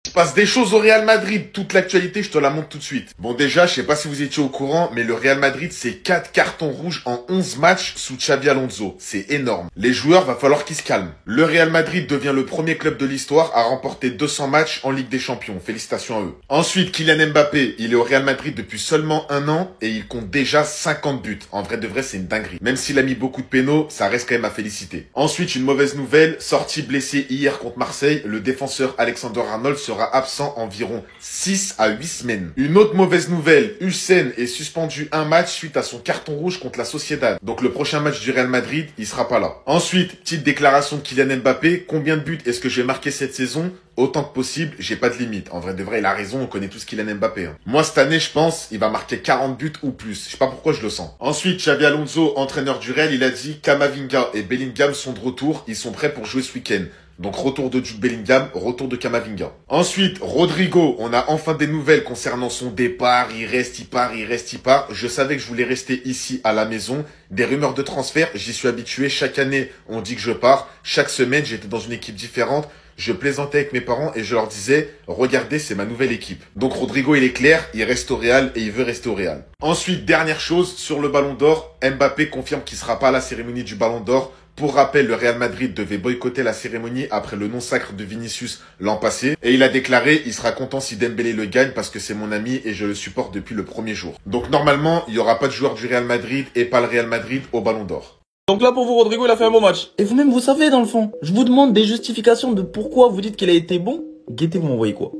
Il se passe des choses au Real Madrid, toute l'actualité, je te la montre tout de suite. Bon déjà, je sais pas si vous étiez au courant, mais le Real Madrid, c'est 4 cartons rouges en 11 matchs sous Xabi Alonso. C'est énorme. Les joueurs, va falloir qu'ils se calment. Le Real Madrid devient le premier club de l'histoire à remporter 200 matchs en Ligue des Champions. Félicitations à eux. Ensuite, Kylian Mbappé, il est au Real Madrid depuis seulement 1 an et il compte déjà 50 buts. En vrai de vrai, c'est une dinguerie. Même s'il a mis beaucoup de pénaux, ça reste quand même à féliciter. Ensuite, une mauvaise nouvelle, sorti blessé hier contre Marseille, le défenseur Alexander-Arnold sera absent environ 6 à 8 semaines. Une autre mauvaise nouvelle, Hussein est suspendu un match suite à son carton rouge contre la Sociedad. Donc le prochain match du Real Madrid, il sera pas là. Ensuite, petite déclaration de Kylian Mbappé, combien de buts est-ce que j'ai marqué cette saison? Autant que possible, j'ai pas de limite. En vrai de vrai, il a raison, on connaît tous Kylian Mbappé. Hein. Moi, cette année, je pense, il va marquer 40 buts ou plus. Je sais pas pourquoi je le sens. Ensuite, Xabi Alonso, entraîneur du Real, il a dit Camavinga et Bellingham sont de retour. Ils sont prêts pour jouer ce week-end. Donc, retour de Jude Bellingham, retour de Camavinga. Ensuite, Rodrigo, on a enfin des nouvelles concernant son départ. Il reste, il part, il reste, il part. Je savais que je voulais rester ici à la maison. Des rumeurs de transfert, j'y suis habitué. Chaque année, on dit que je pars. Chaque semaine, j'étais dans une équipe différente. Je plaisantais avec mes parents et je leur disais, regardez, c'est ma nouvelle équipe. Donc Rodrigo, il est clair, il reste au Real et il veut rester au Real. Ensuite, dernière chose, sur le Ballon d'Or, Mbappé confirme qu'il sera pas à la cérémonie du Ballon d'Or. Pour rappel, le Real Madrid devait boycotter la cérémonie après le non-sacre de Vinicius l'an passé. Et il a déclaré, il sera content si Dembélé le gagne parce que c'est mon ami et je le supporte depuis le premier jour. Donc normalement, il y aura pas de joueur du Real Madrid et pas le Real Madrid au Ballon d'Or. Donc là, pour vous, Rodrigo, il a fait un bon match. Et vous-même, vous savez, dans le fond. Je vous demande des justifications de pourquoi vous dites qu'il a été bon. Guettez, vous m'envoyez quoi?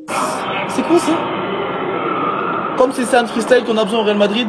C'est quoi ça? Comme c'est un freestyle qu'on a besoin au Real Madrid.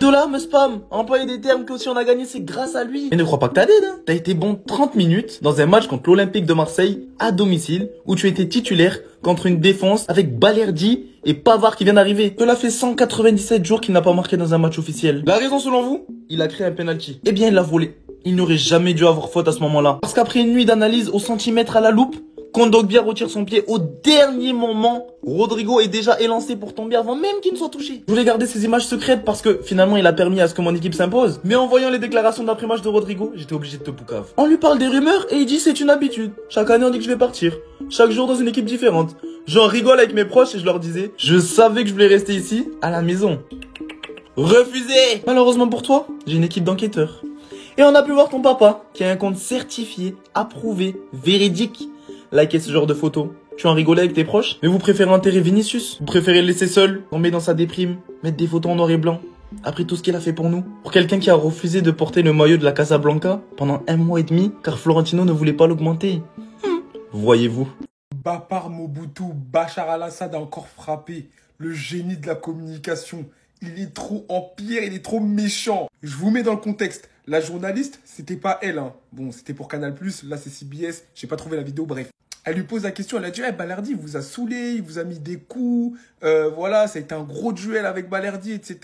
De là, me spam. Employer des termes que si on a gagné, c'est grâce à lui. Mais ne crois pas que t'as d'aide, hein. T'as été bon 30 minutes dans un match contre l'Olympique de Marseille, à domicile, où tu étais titulaire contre une défense avec Balerdi et Pavard qui vient d'arriver. Cela fait 197 jours qu'il n'a pas marqué dans un match officiel. La raison selon vous? Il a créé un penalty. Eh bien, il l'a volé. Il n'aurait jamais dû avoir faute à ce moment-là. Parce qu'après une nuit d'analyse au centimètre à la loupe, Kondogbia retire son pied au dernier moment. Rodrigo est déjà élancé pour tomber avant même qu'il ne soit touché. Je voulais garder ces images secrètes parce que finalement il a permis à ce que mon équipe s'impose. Mais en voyant les déclarations d'après-match de Rodrigo, j'étais obligé de te poucave. On lui parle des rumeurs et il dit c'est une habitude. Chaque année on dit que je vais partir. Chaque jour dans une équipe différente. J'en rigole avec mes proches et je leur disais, je savais que je voulais rester ici, à la maison. Refusé! Malheureusement pour toi, j'ai une équipe d'enquêteurs. Et on a pu voir ton papa, qui a un compte certifié, approuvé, véridique. Liker ce genre de photos. Tu en rigolais avec tes proches? Mais vous préférez enterrer Vinicius? Vous préférez le laisser seul, tomber dans sa déprime, mettre des photos en noir et blanc? Après tout ce qu'il a fait pour nous? Pour quelqu'un qui a refusé de porter le maillot de la Casablanca pendant 1 mois et demi, car Florentino ne voulait pas l'augmenter. Voyez-vous. Bapar Mobutu, Bachar al-Assad a encore frappé. Le génie de la communication. Il est trop empire, il est trop méchant. Je vous mets dans le contexte. La journaliste, c'était pas elle, hein. Bon, c'était pour Canal+, là c'est CBS, j'ai pas trouvé la vidéo, bref. Elle lui pose la question, elle a dit, Balerdi, il vous a saoulé, il vous a mis des coups, voilà, ça a été un gros duel avec Balerdi, etc.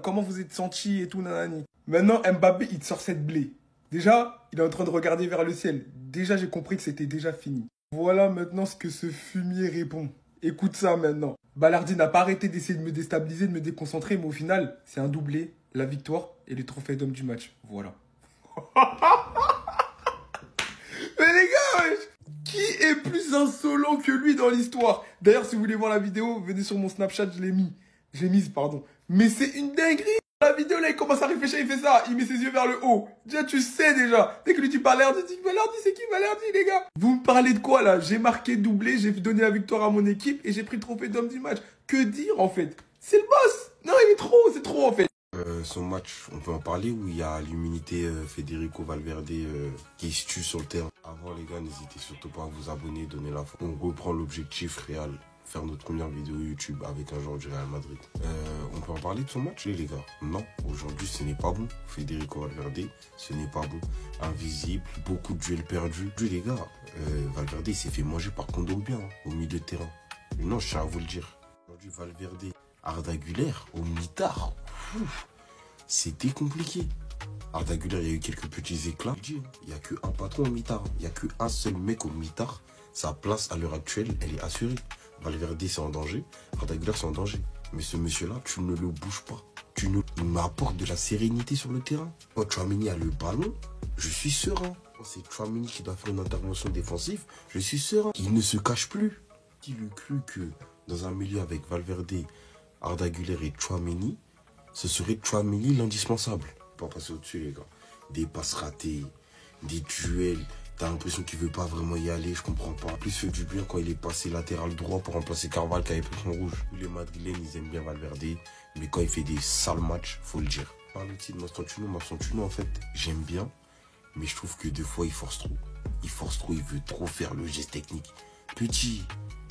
Comment vous êtes senti et tout, nanani. Maintenant, Mbappé, il te sort cette blé. Déjà, il est en train de regarder vers le ciel. Déjà, j'ai compris que c'était déjà fini. Voilà maintenant ce que ce fumier répond. Écoute ça maintenant. Balerdi n'a pas arrêté d'essayer de me déstabiliser, de me déconcentrer, mais au final, c'est un doublé, la victoire et le trophée d'homme du match. Voilà. Mais les gars, wesh, qui est plus insolent que lui dans l'histoire? D'ailleurs, si vous voulez voir la vidéo, venez sur mon Snapchat, je l'ai mis. J'ai mise, pardon. Mais c'est une dinguerie. La vidéo, là, il commence à réfléchir, il fait ça. Il met ses yeux vers le haut. Déjà, tu sais déjà. Dès que lui dit Balerdi, tu dis Balerdi, c'est qui Balerdi, les gars? Vous me parlez de quoi, là? J'ai marqué doublé, j'ai donné la victoire à mon équipe et j'ai pris le trophée d'homme du match. Que dire, en fait? C'est le boss. Non, il est trop, c'est trop, en fait. Son match, on peut en parler, où il y a l'immunité Federico Valverde qui se tue sur le terrain. Avant les gars, n'hésitez surtout pas à vous abonner, donner la foi. On reprend l'objectif réel, faire notre première vidéo YouTube avec un joueur du Real Madrid. On peut en parler de son match, les gars? Non, aujourd'hui ce n'est pas bon. Federico Valverde, ce n'est pas bon. Invisible, beaucoup de duels perdus. Les gars, Valverde s'est fait manger par Kondogbia au milieu de terrain. Non, je tiens à vous le dire. Aujourd'hui, Valverde, Arda Güler, au mitard. C'était compliqué. Arda Güler, il y a eu quelques petits éclats. Il n'y a qu'un patron au mitard. Il n'y a qu'un seul mec au mitard. Sa place, à l'heure actuelle, elle est assurée. Valverde, c'est en danger. Arda Güler, c'est en danger. Mais ce monsieur-là, tu ne le bouges pas. il m'apporte de la sérénité sur le terrain. Quand Tchouaméni a le ballon, je suis serein. Quand c'est Tchouaméni qui doit faire une intervention défensive, je suis serein. Il ne se cache plus. Qui l'eût cru que dans un milieu avec Valverde, Arda Güler et Tchouaméni, ce serait Tchouaméni l'indispensable. Pas passer au-dessus, les gars. Des passes ratées, des duels. T'as l'impression qu'il veut pas vraiment y aller, je comprends pas. En plus, il fait du bien quand il est passé latéral droit pour remplacer Carvalho qui avait pris son rouge. Les Madrilènes, ils aiment bien Valverde, mais quand il fait des sales matchs, faut le dire. Parle aussi de Mastantuono, en fait, j'aime bien, mais je trouve que des fois, il force trop. Il veut trop faire le geste technique. Petit,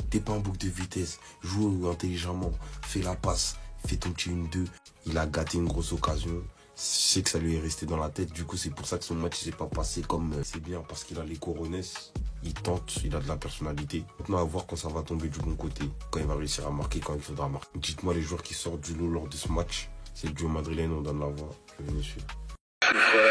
t'es pas en boucle de vitesse, joue intelligemment, fais la passe, fais ton petit 1-2. Il a gâté une grosse occasion. Je sais que ça lui est resté dans la tête, du coup c'est pour ça que son match s'est pas passé comme c'est bien, parce qu'il a les coronesses, il tente, il a de la personnalité. Maintenant à voir quand ça va tomber du bon côté, quand il va réussir à marquer, quand il faudra marquer. Dites-moi les joueurs qui sortent du lot lors de ce match, c'est le duo madrilène, on donne la voix. Venez suivre.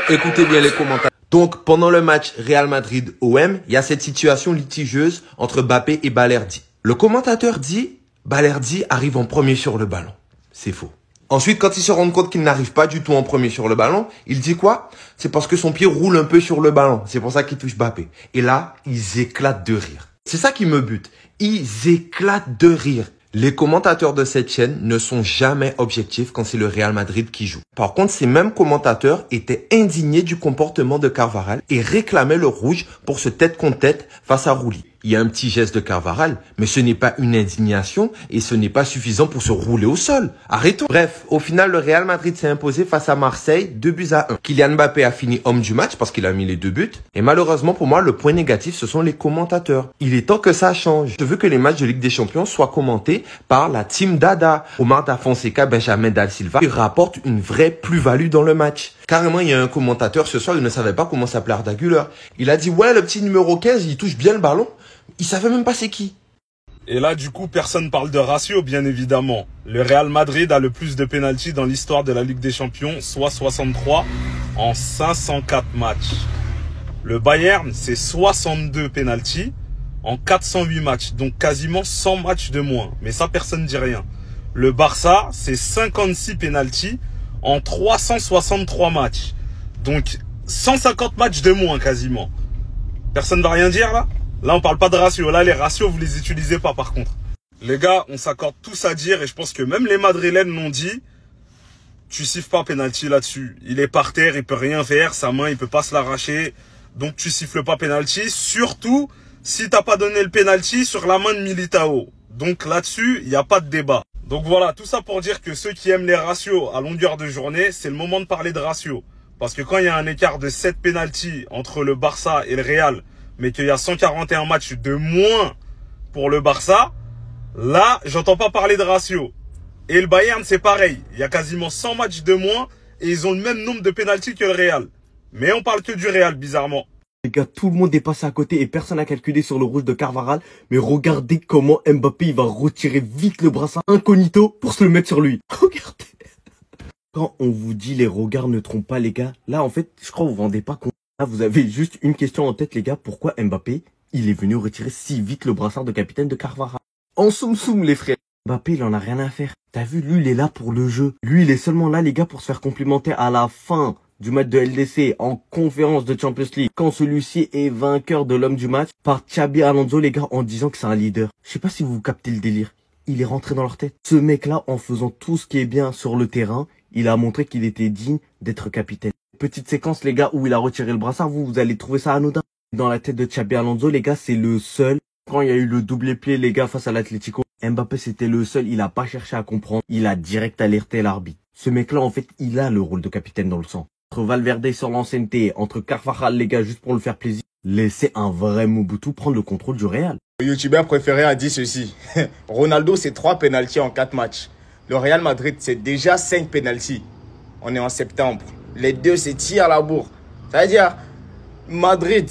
Écoutez bien les commentaires. Donc, pendant le match Real Madrid-OM, il y a cette situation litigieuse entre Mbappé et Balerdi. Le commentateur dit, Balerdi arrive en premier sur le ballon. C'est faux. Ensuite, quand il se rend compte qu'il n'arrive pas du tout en premier sur le ballon, il dit quoi? C'est parce que son pied roule un peu sur le ballon. C'est pour ça qu'il touche Mbappé. Et là, ils éclatent de rire. C'est ça qui me bute. Ils éclatent de rire. Les commentateurs de cette chaîne ne sont jamais objectifs quand c'est le Real Madrid qui joue. Par contre, ces mêmes commentateurs étaient indignés du comportement de Carvajal et réclamaient le rouge pour se tête contre tête face à Rulli. Il y a un petit geste de Carvajal, mais ce n'est pas une indignation et ce n'est pas suffisant pour se rouler au sol. Arrêtons. Bref, au final, le Real Madrid s'est imposé face à Marseille, 2-1. Kylian Mbappé a fini homme du match parce qu'il a mis les 2 buts. Et malheureusement pour moi, le point négatif, ce sont les commentateurs. Il est temps que ça change. Je veux que les matchs de Ligue des Champions soient commentés par la team Dada. Omar Da Fonseca, Benjamin Da Silva, qui rapportent une vraie plus-value dans le match. Carrément, il y a un commentateur ce soir, il ne savait pas comment s'appelait Arda Güler. Il a dit, ouais, le petit numéro 15, il touche bien le ballon. Il savait même pas c'est qui. Et là, du coup, personne parle de ratio, bien évidemment. Le Real Madrid a le plus de pénaltys dans l'histoire de la Ligue des Champions, soit 63 en 504 matchs. Le Bayern, c'est 62 pénaltys en 408 matchs, donc quasiment 100 matchs de moins. Mais ça, personne ne dit rien. Le Barça, c'est 56 pénaltys en 363 matchs. Donc 150 matchs de moins quasiment. Personne ne va rien dire là? Là, on parle pas de ratio. Là, les ratios, vous les utilisez pas, par contre. Les gars, on s'accorde tous à dire, et je pense que même les Madrilènes l'ont dit, tu siffles pas penalty là-dessus. Il est par terre, il peut rien faire, sa main, il peut pas se l'arracher. Donc, tu siffles pas penalty, surtout si t'as pas donné le penalty sur la main de Militao. Donc, là-dessus, il n'y a pas de débat. Donc, voilà, tout ça pour dire que ceux qui aiment les ratios à longueur de journée, c'est le moment de parler de ratio. Parce que quand il y a un écart de 7 penalty entre le Barça et le Real, mais qu'il y a 141 matchs de moins pour le Barça, là, j'entends pas parler de ratio. Et le Bayern, c'est pareil. Il y a quasiment 100 matchs de moins et ils ont le même nombre de pénaltys que le Real. Mais on parle que du Real, bizarrement. Les gars, tout le monde est passé à côté et personne n'a calculé sur le rouge de Carvajal. Mais regardez comment Mbappé, il va retirer vite le brassard incognito pour se le mettre sur lui. Regardez. Quand on vous dit les regards ne trompent pas, les gars, là, en fait, je crois que vous vous rendez pas compte. Là, vous avez juste une question en tête, les gars. Pourquoi Mbappé, il est venu retirer si vite le brassard de capitaine de Carvajal? En soum-soum, les frères. Mbappé, il en a rien à faire. T'as vu, lui, il est là pour le jeu. Lui, il est seulement là, les gars, pour se faire complimenter à la fin du match de LDC en conférence de Champions League. Quand celui-ci est vainqueur de l'homme du match par Xabi Alonso, les gars, en disant que c'est un leader. Je sais pas si vous captez le délire. Il est rentré dans leur tête. Ce mec-là, en faisant tout ce qui est bien sur le terrain, il a montré qu'il était digne d'être capitaine. Petite séquence, les gars, où il a retiré le brassard, vous allez trouver ça anodin. Dans la tête de Xabi Alonso, les gars, c'est le seul. Quand il y a eu le double pied, les gars, face à l'Atlético, Mbappé, c'était le seul. Il a pas cherché à comprendre. Il a direct alerté l'arbitre. Ce mec-là, en fait, il a le rôle de capitaine dans le sang. Entre Valverde sur l'ancienneté, entre Carvajal, les gars, juste pour le faire plaisir, laissez un vrai Mobutu prendre le contrôle du Real. Le youtubeur préféré a dit ceci. Ronaldo, c'est 3 pénaltys en 4 matchs. Le Real Madrid, c'est déjà 5 pénaltys. On est en septembre. Les deux se tirent à la bourre. Ça veut dire, Madrid,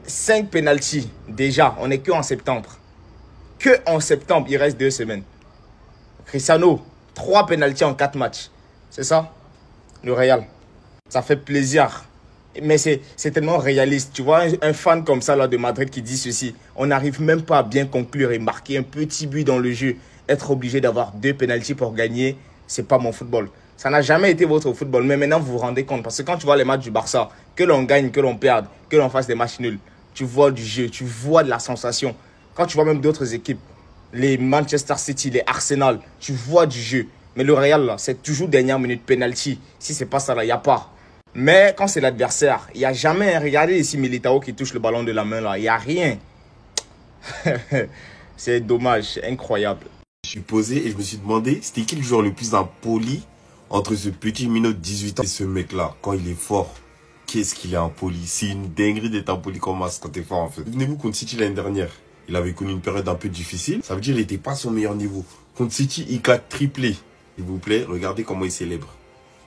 5 pénaltys. Déjà, on n'est que en septembre. Que en septembre, il reste 2 semaines. Cristiano, 3 pénaltys en 4 matchs. C'est ça, le Real. Ça fait plaisir. Mais c'est tellement réaliste. Tu vois, un fan comme ça là, de Madrid qui dit ceci. On n'arrive même pas à bien conclure et marquer un petit but dans le jeu. Être obligé d'avoir 2 pénaltys pour gagner, c'est pas mon football. Ça n'a jamais été votre football. Mais maintenant, vous vous rendez compte. Parce que quand tu vois les matchs du Barça, que l'on gagne, que l'on perde, que l'on fasse des matchs nuls, tu vois du jeu, tu vois de la sensation. Quand tu vois même d'autres équipes, les Manchester City, les Arsenal, tu vois du jeu. Mais le Real, là, c'est toujours dernière minute penalty. Si c'est pas ça, là, il n'y a pas. Mais quand c'est l'adversaire, il n'y a jamais... Regardez ici Militao qui touche le ballon de la main, là. Il n'y a rien. C'est dommage, c'est incroyable. Je suis posé et je me suis demandé, c'était qui le joueur le plus impoli entre ce petit minot de 18 ans et ce mec-là, quand il est fort. Qu'est-ce qu'il est impoli? C'est une dinguerie d'être impoli comme Mas quand t'es fort, en fait. Souvenez-vous contre City l'année dernière. Il avait connu une période un peu difficile. Ça veut dire qu'il n'était pas à son meilleur niveau. Contre City, il claque triplé. S'il vous plaît, regardez comment il célèbre.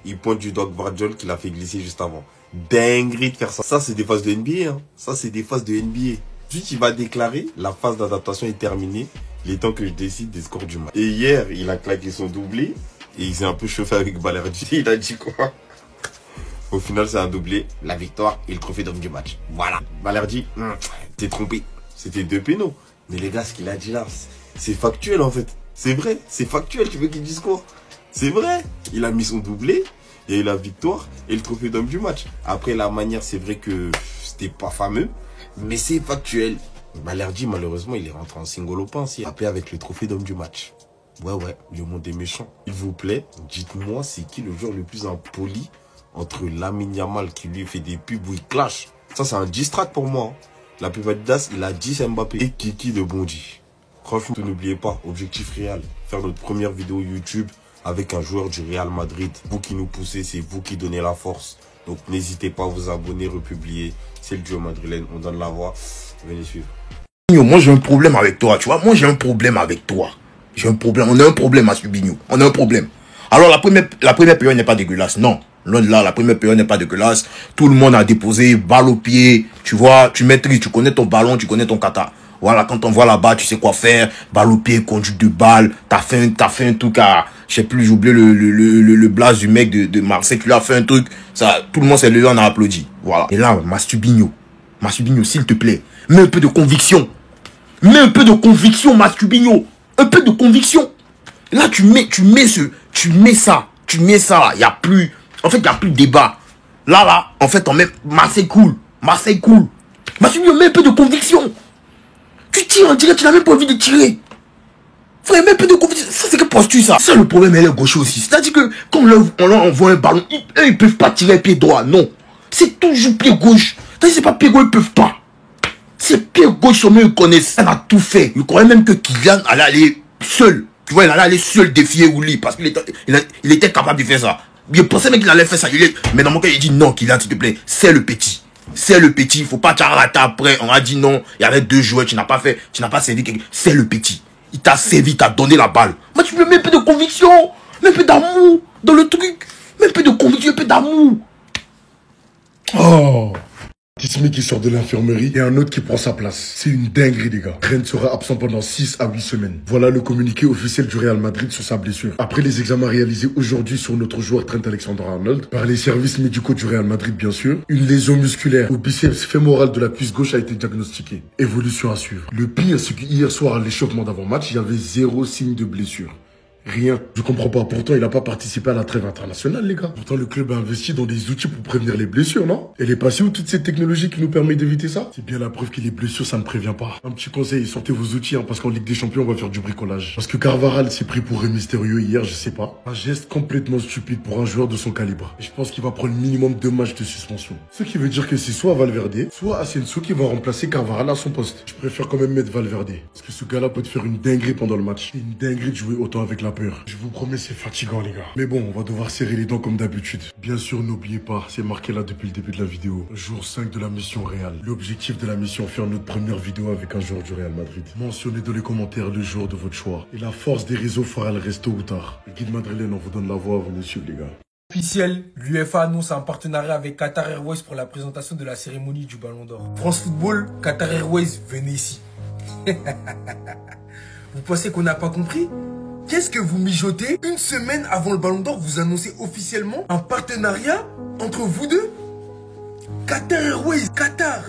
Il pointe du doigt Gvardiol qu'il a fait glisser juste avant. Dinguerie de faire ça. Ça, c'est des phases de NBA. Hein. Ça, c'est des phases de NBA. Ensuite, il va déclarer, la phase d'adaptation est terminée. Il est temps que je décide des scores du match. Et hier, il a claqué son doublé. Et il s'est un peu chauffé avec Balerdi. Il a dit quoi? Au final, c'est un doublé. La victoire et le trophée d'homme du match. Voilà. Balerdi, t'es trompé. C'était 2 pénaux. Mais les gars, ce qu'il a dit là, c'est factuel en fait. C'est vrai, c'est factuel. Tu veux qu'il dise quoi? C'est vrai. Il a mis son doublé. Il y a eu la victoire et le trophée d'homme du match. Après, la manière, c'est vrai que c'était pas fameux. Mais c'est factuel. Balerdi, malheureusement, il est rentré en single au pain. Après, avec le trophée d'homme du match. Ouais, le monde est méchant. S'il vous plaît, dites-moi, c'est qui le joueur le plus impoli entre Lamine Yamal qui lui fait des pubs où il clash. Ça, c'est un distract pour moi. La pub Adidas, il a 10 Mbappé. Et Kiki de Bondy. Franchement, n'oubliez pas, objectif Real. Faire notre première vidéo YouTube avec un joueur du Real Madrid. Vous qui nous poussez, c'est vous qui donnez la force. Donc, n'hésitez pas à vous abonner, republier. C'est le duo madrilène, on donne la voix. Venez suivre. Moi, j'ai un problème avec toi, tu vois. Moi, j'ai un problème avec toi. J'ai un problème. On a un problème à Subigno. On a un problème. Alors, la première période n'est pas dégueulasse. Non. Loin de là, la première période n'est pas dégueulasse. Tout le monde a déposé, balle au pied. Tu vois, tu maîtrises, tu connais ton ballon, tu connais ton kata. Voilà, quand on voit là-bas, tu sais quoi faire. Balle au pied, conduite de balle. T'as fait un truc à, je sais plus, j'ai oublié le blaze du mec de Marseille. Tu lui as fait un truc. Ça, tout le monde s'est levé, on a applaudi. Voilà. Et là, Masubigno, s'il te plaît. Mets un peu de conviction. Mets un peu de conviction, Masubigno. Un peu de conviction. Là, tu mets ça. Il y a plus, en fait, il n'y a plus de débat. Là, en fait, on met Marseille cool. Masubigno, mets un peu de conviction. Tu tires, on dirait que tu n'as même pas envie de tirer. Frère, mets un peu de conviction. Ça, c'est que posture, ça. Ça, le problème, elle est gaucher aussi. C'est-à-dire que, quand on leur envoie un ballon, eux, ils peuvent pas tirer pied droit. Non. C'est toujours pied gauche. C'est pas pied gauche, ils peuvent pas. C'est pied gauche, sur eux, ils connaissent. Elle a tout fait. Il croyait même que Kylian allait aller seul. Tu vois, il allait aller seul défier Willy parce qu'il était capable de faire ça. Je pensais même qu'il allait faire ça. Mais dans mon cas, il dit non, Kylian, s'il te plaît, c'est le petit. C'est le petit. Il faut pas t'arrêter après. On a dit non. Il y avait 2 joueurs. Tu n'as pas servi quelqu'un. C'est le petit. Il t'a servi, il t'a donné la balle. Mais tu peux mettre un peu de conviction. Mets un peu d'amour dans le truc. Mets un peu de conviction, un peu d'amour. Oh. Tismi qui sort de l'infirmerie et un autre qui prend sa place. C'est une dinguerie, les gars. Rennes sera absent pendant 6 à 8 semaines. Voilà le communiqué officiel du Real Madrid sur sa blessure. Après les examens réalisés aujourd'hui sur notre joueur Trent Alexander-Arnold, par les services médicaux du Real Madrid, bien sûr, une lésion musculaire au biceps fémoral de la cuisse gauche a été diagnostiquée. Évolution à suivre. Le pire, c'est qu'hier soir, à l'échauffement d'avant-match, il y avait 0 signe de blessure. Rien. Je comprends pas. Pourtant, il n'a pas participé à la trêve internationale, les gars. Pourtant, le club a investi dans des outils pour prévenir les blessures, non? Elle est passée où toute cette technologie qui nous permet d'éviter ça? C'est bien la preuve que les blessures, ça ne prévient pas. Un petit conseil, sortez vos outils, parce qu'en Ligue des Champions, on va faire du bricolage. Parce que Carvajal s'est pris pour un mystérieux hier, je sais pas. Un geste complètement stupide pour un joueur de son calibre. Et je pense qu'il va prendre minimum 2 matchs de suspension. Ce qui veut dire que c'est soit Valverde, soit Asensio qui va remplacer Carvajal à son poste. Je préfère quand même mettre Valverde. Parce que ce gars-là peut te faire une dinguerie pendant le match. C'est une dinguerie de jouer autant avec la peur. Je vous promets, c'est fatigant, les gars. Mais bon, on va devoir serrer les dents comme d'habitude. Bien sûr, n'oubliez pas, c'est marqué là depuis le début de la vidéo. Jour 5 de la mission Real. L'objectif de la mission, faire notre première vidéo avec un joueur du Real Madrid. Mentionnez dans les commentaires le joueur de votre choix. Et la force des réseaux fera le reste tôt ou tard. Le guide madrilène, on vous donne la voix, venez suivre, les gars. Officiel, l'UEFA annonce un partenariat avec Qatar Airways pour la présentation de la cérémonie du Ballon d'Or. France Football, Qatar Airways, venez ici. Vous pensez qu'on n'a pas compris? Qu'est-ce que vous mijotez? Une semaine avant le Ballon d'Or, vous annoncez officiellement un partenariat entre vous deux? Qatar Airways, Qatar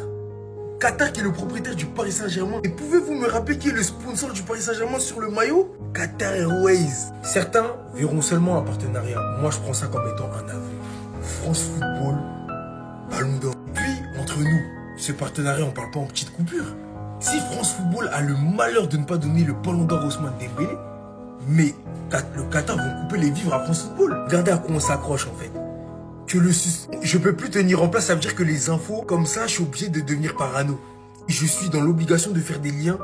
qui est le propriétaire du Paris Saint-Germain. Et pouvez-vous me rappeler qui est le sponsor du Paris Saint-Germain sur le maillot? Qatar Airways. Certains verront seulement un partenariat. Moi, je prends ça comme étant un aveu. France Football, Ballon d'Or. Puis, entre nous, ce partenariat, on parle pas en petite coupure. Si France Football a le malheur de ne pas donner le Ballon d'Or à Ousmane Dembélé, mais le Qatar vont couper les vivres à France Football. Regardez à quoi on s'accroche en fait. Je peux plus tenir en place, ça veut dire que les infos comme ça, je suis obligé de devenir parano. Je suis dans l'obligation de faire des liens,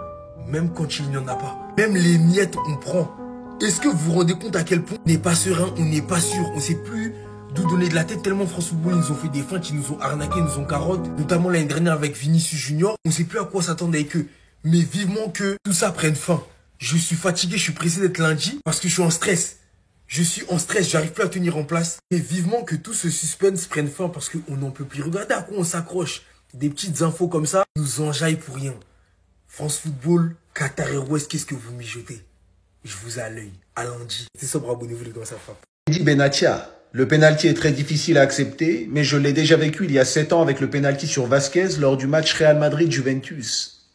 même quand il n'y en a pas. Même les miettes, on prend. Est-ce que vous vous rendez compte à quel point on n'est pas serein, on n'est pas sûr, on sait plus d'où donner de la tête tellement France Football, ils nous ont fait des feintes, ils nous ont arnaqué, ils nous ont carotte, notamment l'année dernière avec Vinicius Junior. On sait plus à quoi s'attendre avec eux. Mais vivement que tout ça prenne fin. Je suis fatigué, je suis pressé d'être lundi parce que je suis en stress. Je suis en stress, j'arrive plus à tenir en place. Mais vivement que tout ce suspense prenne fin parce qu'on n'en peut plus. Regardez à quoi on s'accroche. Des petites infos comme ça nous enjaillent pour rien. France Football, Qatar Airways, qu'est-ce que vous mijotez? Je vous ai à l'œil. À lundi. C'est sobre, abonnez-vous les gars, ça frappe. Dit Benatia, le penalty est très difficile à accepter, mais je l'ai déjà vécu il y a 7 ans avec le penalty sur Vasquez lors du match Real Madrid-Juventus.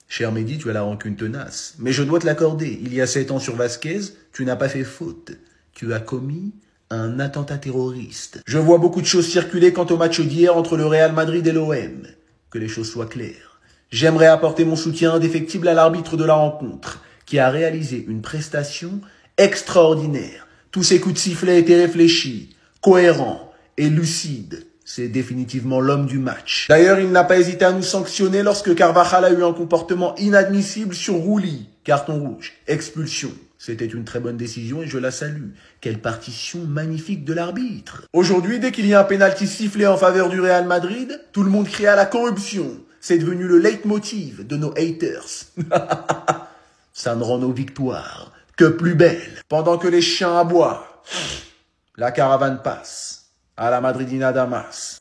Cher Mehdi, tu as la rancune tenace. Mais je dois te l'accorder. Il y a 7 ans sur Vasquez, tu n'as pas fait faute. Tu as commis un attentat terroriste. Je vois beaucoup de choses circuler quant au match d'hier entre le Real Madrid et l'OM. Que les choses soient claires. J'aimerais apporter mon soutien indéfectible à l'arbitre de la rencontre, qui a réalisé une prestation extraordinaire. Tous ses coups de sifflet étaient réfléchis, cohérents et lucides. C'est définitivement l'homme du match. D'ailleurs, il n'a pas hésité à nous sanctionner lorsque Carvajal a eu un comportement inadmissible sur Rouli. Carton rouge, expulsion. C'était une très bonne décision et je la salue. Quelle partition magnifique de l'arbitre. Aujourd'hui, dès qu'il y a un pénalty sifflé en faveur du Real Madrid, tout le monde crie à la corruption. C'est devenu le leitmotiv de nos haters. Ça ne rend nos victoires que plus belles. Pendant que les chiens aboient, la caravane passe. À la Madridina Damas.